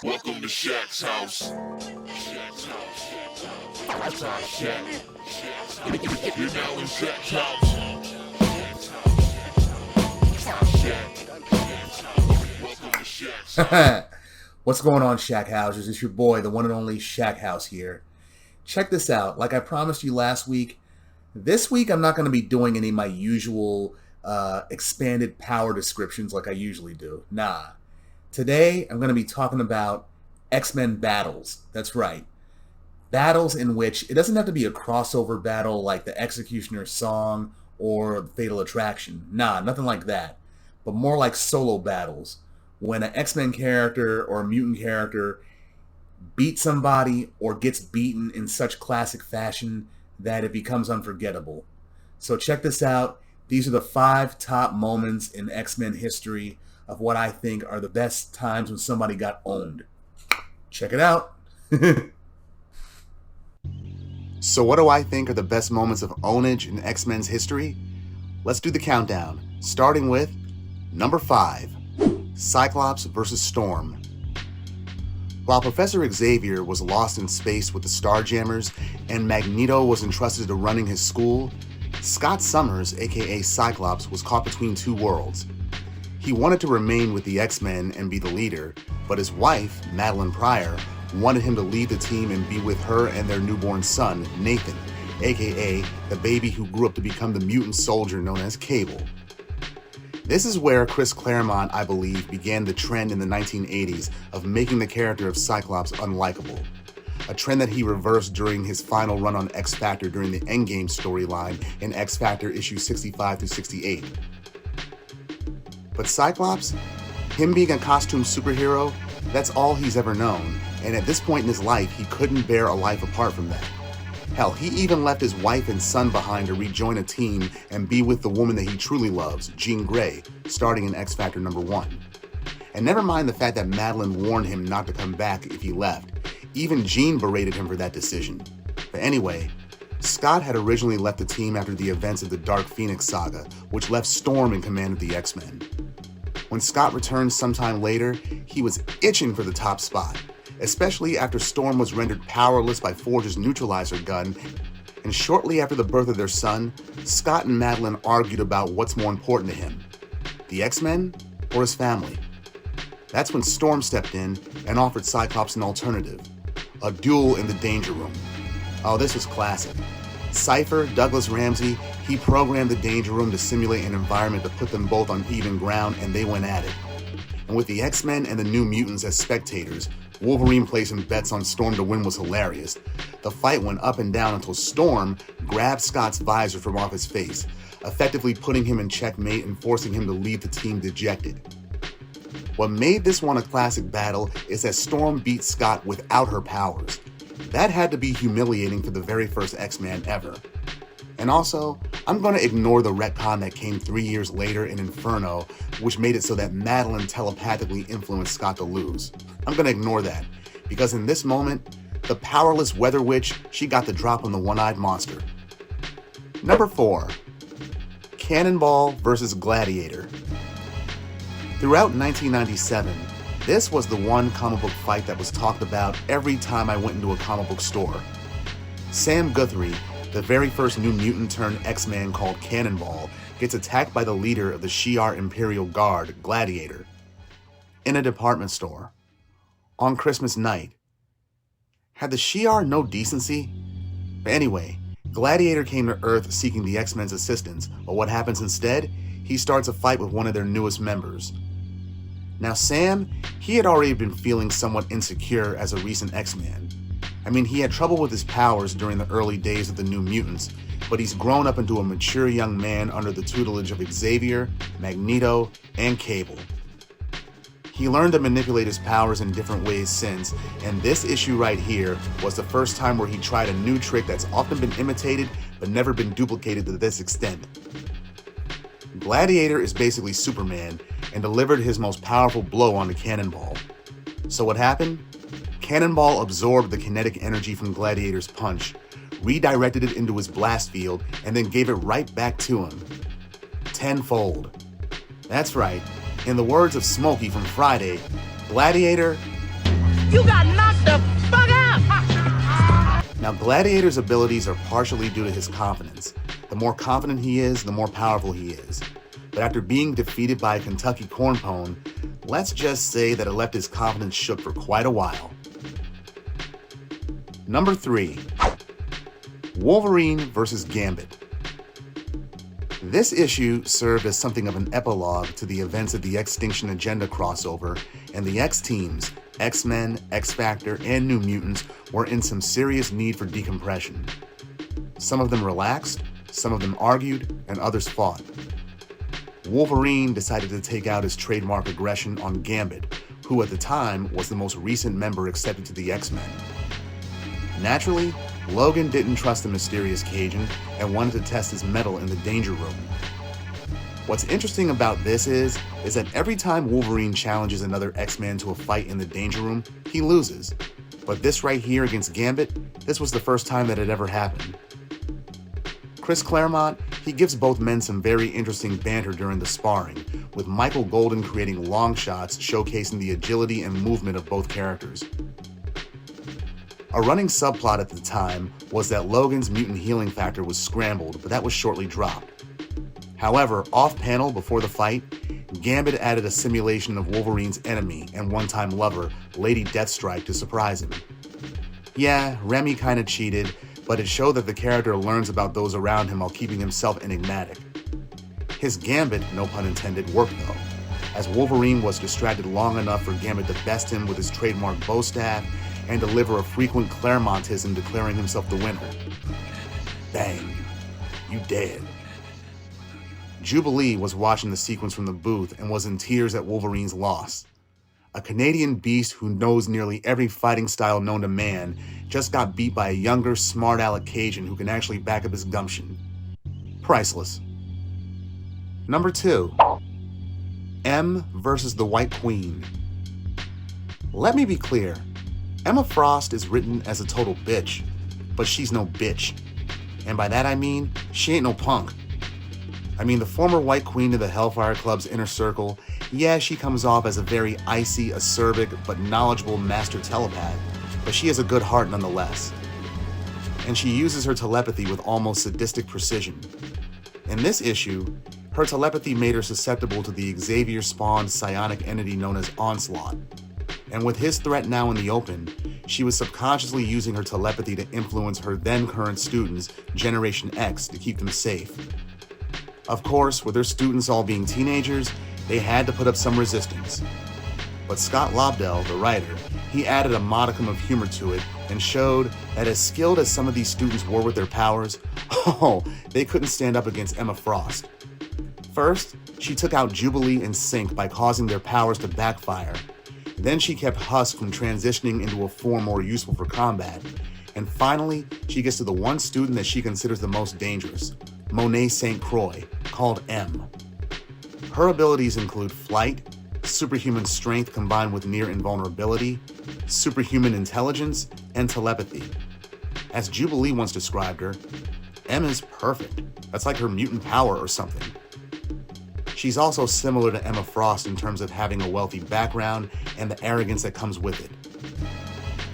Welcome to Shaq's house. Shaq's house. That's our Shaq. You're now in Shaq's house. Welcome to Shaq's house. What's going on, Shaq Housers? It's your boy, the one and only Shaq House here. Check this out. Like I promised you last week, this week I'm not going to be doing any of my usual expanded power descriptions like I usually do. Nah. Today I'm going to be talking about X-Men battles. That's right. Battles in which it doesn't have to be a crossover battle like the Executioner's Song or Fatal Attraction. Nah, nothing like that. But more like solo battles. When an X-Men character or a mutant character beats somebody or gets beaten in such classic fashion that it becomes unforgettable. So check this out. These are the 5 top moments in X-Men history of what I think are the best times when somebody got owned. Check it out. So what do I think are the best moments of ownage in X-Men's history? Let's do the countdown, starting with number 5, Cyclops versus Storm. While Professor Xavier was lost in space with the Starjammers and Magneto was entrusted to running his school, Scott Summers, aka Cyclops, was caught between two worlds. He wanted to remain with the X-Men and be the leader, but his wife, Madelyne Pryor, wanted him to lead the team and be with her and their newborn son, Nathan, aka the baby who grew up to become the mutant soldier known as Cable. This is where Chris Claremont, I believe, began the trend in the 1980s of making the character of Cyclops unlikable, a trend that he reversed during his final run on X Factor during the Endgame storyline in X Factor issues 65 through 68. But Cyclops, him being a costume superhero, that's all he's ever known, and at this point in his life, he couldn't bear a life apart from that. Hell, he even left his wife and son behind to rejoin a team and be with the woman that he truly loves, Jean Grey, starting in X Factor number 1. And never mind the fact that Madelyne warned him not to come back if he left. Even Jean berated him for that decision. But anyway, Scott had originally left the team after the events of the Dark Phoenix saga, which left Storm in command of the X-Men. When Scott returned sometime later, he was itching for the top spot, especially after Storm was rendered powerless by Forge's neutralizer gun, and shortly after the birth of their son, Scott and Madelyne argued about what's more important to him, the X-Men or his family. That's when Storm stepped in and offered Cyclops an alternative, a duel in the Danger Room. Oh, this was classic. Cypher, Douglas Ramsey, he programmed the Danger Room to simulate an environment to put them both on even ground, and they went at it. And with the X-Men and the New Mutants as spectators, Wolverine placing bets on Storm to win was hilarious. The fight went up and down until Storm grabbed Scott's visor from off his face, effectively putting him in checkmate and forcing him to leave the team dejected. What made this one a classic battle is that Storm beat Scott without her powers. That had to be humiliating for the very first X-Man ever. And also, I'm going to ignore the retcon that came 3 years later in Inferno, which made it so that Madelyne telepathically influenced Scott to lose. I'm going to ignore that, because in this moment, the powerless Weather Witch, she got the drop on the one-eyed monster. Number 4, Cannonball versus Gladiator. Throughout 1997, this was the one comic book fight that was talked about every time I went into a comic book store. Sam Guthrie, the very first New Mutant turned X-Man called Cannonball, gets attacked by the leader of the Shi'ar Imperial Guard, Gladiator, in a department store on Christmas night. Had the Shi'ar no decency? But anyway, Gladiator came to Earth seeking the X-Men's assistance, but what happens instead? He starts a fight with one of their newest members. Now Sam, he had already been feeling somewhat insecure as a recent X-Man. I mean, he had trouble with his powers during the early days of the New Mutants, but he's grown up into a mature young man under the tutelage of Xavier, Magneto, and Cable. He learned to manipulate his powers in different ways since, and this issue right here was the first time where he tried a new trick that's often been imitated but never been duplicated to this extent. Gladiator is basically Superman and delivered his most powerful blow onto Cannonball. So what happened? Cannonball absorbed the kinetic energy from Gladiator's punch, redirected it into his blast field, and then gave it right back to him. Tenfold. That's right. In the words of Smokey from Friday, Gladiator You got knocked the fuck out! Now, Gladiator's abilities are partially due to his confidence. The more confident he is, the more powerful he is. But after being defeated by a Kentucky cornpone, let's just say that it left his confidence shook for quite a while. Number 3. Wolverine versus Gambit. This issue served as something of an epilogue to the events of the Extinction Agenda crossover, and the X-Teams, X-Men, X-Factor, and New Mutants were in some serious need for decompression. Some of them relaxed, some of them argued, and others fought. Wolverine decided to take out his trademark aggression on Gambit, who at the time was the most recent member accepted to the X-Men. Naturally, Logan didn't trust the mysterious Cajun and wanted to test his mettle in the Danger Room. What's interesting about this is that every time Wolverine challenges another X-Man to a fight in the Danger Room, he loses. But this right here against Gambit, this was the first time that it ever happened. Chris Claremont, he gives both men some very interesting banter during the sparring, with Michael Golden creating long shots showcasing the agility and movement of both characters. A running subplot at the time was that Logan's mutant healing factor was scrambled, but that was shortly dropped. However, off-panel before the fight, Gambit added a simulation of Wolverine's enemy and one-time lover, Lady Deathstrike, to surprise him. Yeah, Remy kinda cheated, but it showed that the character learns about those around him while keeping himself enigmatic. His Gambit, no pun intended, worked though, as Wolverine was distracted long enough for Gambit to best him with his trademark bow staff and deliver a frequent Claremontism declaring himself the winner. Bang. You dead. Jubilee was watching the sequence from the booth and was in tears at Wolverine's loss. A Canadian beast who knows nearly every fighting style known to man just got beat by a younger, smart aleck Cajun who can actually back up his gumption. Priceless. Number 2. M versus the White Queen. Let me be clear. Emma Frost is written as a total bitch, but she's no bitch. And by that I mean, she ain't no punk. I mean, the former White Queen of the Hellfire Club's inner circle, yeah, she comes off as a very icy, acerbic, but knowledgeable master telepath, but she has a good heart nonetheless. And she uses her telepathy with almost sadistic precision. In this issue, her telepathy made her susceptible to the Xavier-spawned psionic entity known as Onslaught. And with his threat now in the open, she was subconsciously using her telepathy to influence her then-current students, Generation X, to keep them safe. Of course, with her students all being teenagers, they had to put up some resistance. But Scott Lobdell, the writer, he added a modicum of humor to it and showed that as skilled as some of these students were with their powers, they couldn't stand up against Emma Frost. First, she took out Jubilee and Sync by causing their powers to backfire. Then she kept Husk from transitioning into a form more useful for combat. And finally, she gets to the one student that she considers the most dangerous, Monet St. Croix, called M. Her abilities include flight, superhuman strength combined with near invulnerability, superhuman intelligence, and telepathy. As Jubilee once described her, M is perfect. That's like her mutant power or something. She's also similar to Emma Frost in terms of having a wealthy background and the arrogance that comes with it.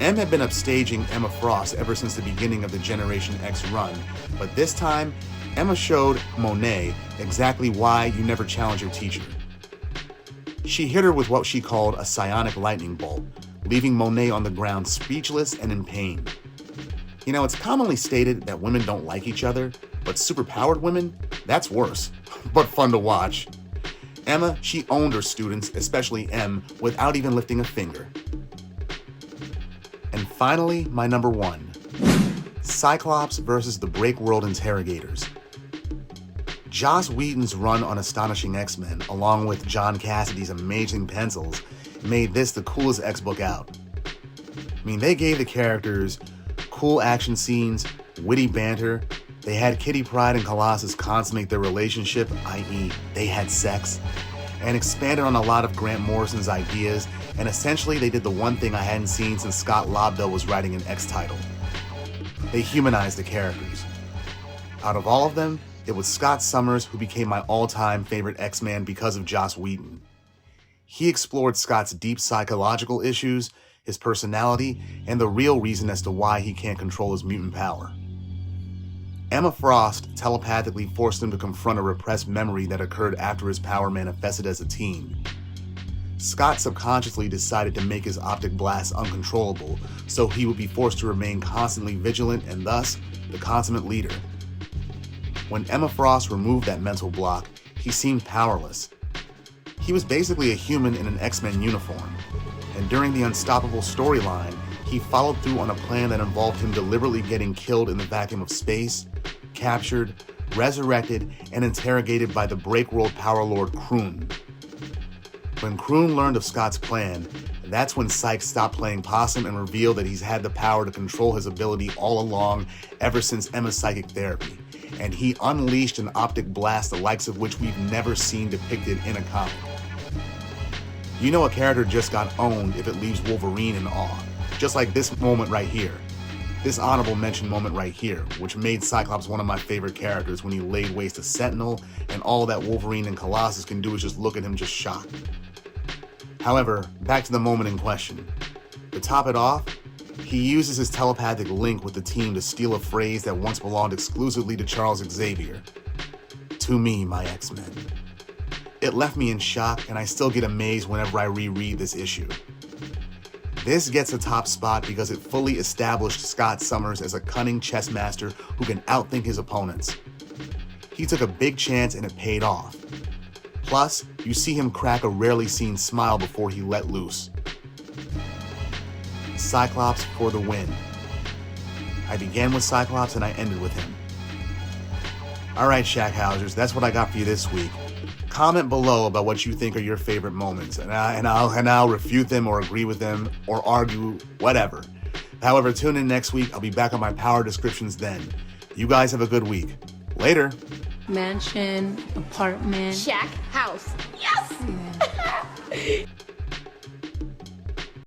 M had been upstaging Emma Frost ever since the beginning of the Generation X run, but this time, Emma showed Monet exactly why you never challenge your teacher. She hit her with what she called a psionic lightning bolt, leaving Monet on the ground speechless and in pain. You know, it's commonly stated that women don't like each other, but superpowered women, that's worse, but fun to watch. Emma, she owned her students, especially M, without even lifting a finger. And finally, my number 1. Cyclops versus the Breakworld Interrogators. Joss Whedon's run on Astonishing X-Men, along with John Cassidy's amazing pencils, made this the coolest X-book out. I mean, they gave the characters cool action scenes, witty banter, they had Kitty Pryde and Colossus consummate their relationship, i.e. they had sex, and expanded on a lot of Grant Morrison's ideas, and essentially they did the one thing I hadn't seen since Scott Lobdell was writing an X title. They humanized the characters. Out of all of them, it was Scott Summers who became my all-time favorite X-Man because of Joss Whedon. He explored Scott's deep psychological issues, his personality, and the real reason as to why he can't control his mutant power. Emma Frost telepathically forced him to confront a repressed memory that occurred after his power manifested as a teen. Scott subconsciously decided to make his optic blast uncontrollable, so he would be forced to remain constantly vigilant and thus the consummate leader. When Emma Frost removed that mental block, he seemed powerless. He was basically a human in an X-Men uniform, and during the Unstoppable storyline, he followed through on a plan that involved him deliberately getting killed in the vacuum of space, captured, resurrected, and interrogated by the Breakworld Power Lord Croix. When Croix learned of Scott's plan, that's when Cyke stopped playing possum and revealed that he's had the power to control his ability all along ever since Emma's psychic therapy, and he unleashed an optic blast the likes of which we've never seen depicted in a comic. You know a character just got owned if it leaves Wolverine in awe, just like this moment right here. This honorable mention moment right here, which made Cyclops one of my favorite characters when he laid waste to Sentinel, and all that Wolverine and Colossus can do is just look at him just shocked. However, back to the moment in question. To top it off, he uses his telepathic link with the team to steal a phrase that once belonged exclusively to Charles Xavier. To me, my X-Men. It left me in shock, and I still get amazed whenever I reread this issue. This gets a top spot because it fully established Scott Summers as a cunning chess master who can outthink his opponents. He took a big chance and it paid off. Plus, you see him crack a rarely seen smile before he let loose. Cyclops for the win. I began with Cyclops and I ended with him. Alright, Shackhousers, that's what I got for you this week. Comment below about what you think are your favorite moments, and I'll refute them or agree with them or argue, whatever. However, tune in next week. I'll be back on my power descriptions then. You guys have a good week. Later. Mansion, apartment. Shack, house. Yes! Yeah.